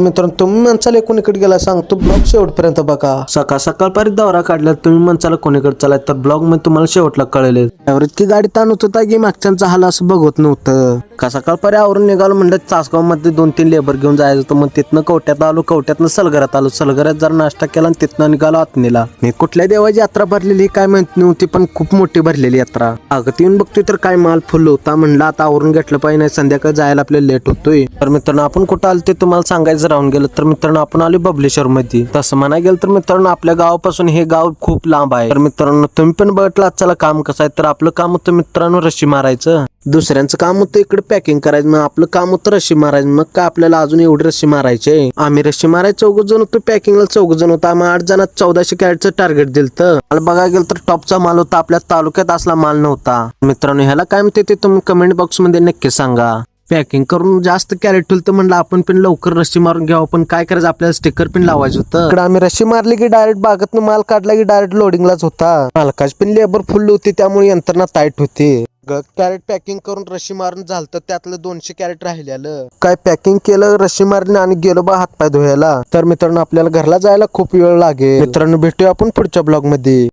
मित्रांनो तुम्ही म्हणसाल कोणीकडे गेला सांगतो ब्लॉग शेवटपर्यंत बघा. सकाळ सकाळपर्यंत दौरा काढला तुम्ही म्हणसाल कोणीकडे चालाय तर ब्लॉग मध्ये तुम्हाला शेवटला कळेल. एवढी गाडी ताणत होता की मागच्यांचा हाल असं बघत नव्हतं. का सकाळपर्यंत आवरून निघालो म्हणलं तासगाव मध्ये 2-3 लेबर घेऊन जायचं होतं. मग तिथनं कवट्यात आलो, कवट्यातनं सलगरात आलो, सलगरात जरा नाश्ता केला आणि तिथनं निघालो आतनीला. मी कुठल्या देवाची यात्रा भरलेली काय माहित नव्हती पण खूप मोठी भरलेली यात्रा. अगं येऊन बघतोय तर काय माल फुल होता. म्हणलं आता आवरून घेतलं पाहिजे, संध्याकाळी जायला आपल्याला लेट होतोय. तर मित्रांनो आपण कुठं आलो ते तुम्हाला सांगायचं राहून गेलं. तर मित्रांनो आपण आलो बबलेश्वर मध्ये. तसं म्हणायला गेलं तर मित्रांनो आपल्या गावापासून हे गाव खूप लांब आहे. तर मित्रांनो तुम्ही पण बघितलं चला काम कसं आहे. तर आपलं काम होतं मित्रांनो रशी मारायचं. दुसऱ्यांचं काम होतं इकडे पॅकिंग करायचं. मग आपलं काम होतं रशी मारायचं. मग काय आपल्याला अजून एवढी रशी मारायचे. आम्ही रशी मारायचं 4 जण होतो, पॅकिंगला 4 जण होतो. आम्ही 8 जणात 1400 कॅरेटचं टार्गेट दिलतं. मला बघायला गेलं तर टॉपचा माल होता, आपल्या तालुक्यात असला माल नव्हता. मित्रांनो ह्याला काय म्हणते ते तुम्ही कमेंट बॉक्स मध्ये नक्की सांगा. पॅकिंग करून जास्त कॅरेट ठेवलं म्हणलं आपण पण लवकर रशी मारून घ्यावं. पण काय करायचं आपल्याला स्टिकर पण लावायचं होतं. इकडे आम्ही रशी मारली की डायरेक्ट बागातनं माल काढला की डायरेक्ट लोडिंगलाच होता. मालकाची पण लेबर फुल होती त्यामुळे यंत्रणा टाईट होती. कॅरेट पॅकिंग करून रशी मारून झालं त्यातलं 200 कॅरेट राहिलेलं. काय पॅकिंग केलं रशी मारली आणि गेलो बा हातपाय धुवायला. तर मित्रांनो आपल्याला घरला जायला खूप वेळ लागेल. मित्रांनो भेटूया आपण पुढच्या ब्लॉग मध्ये.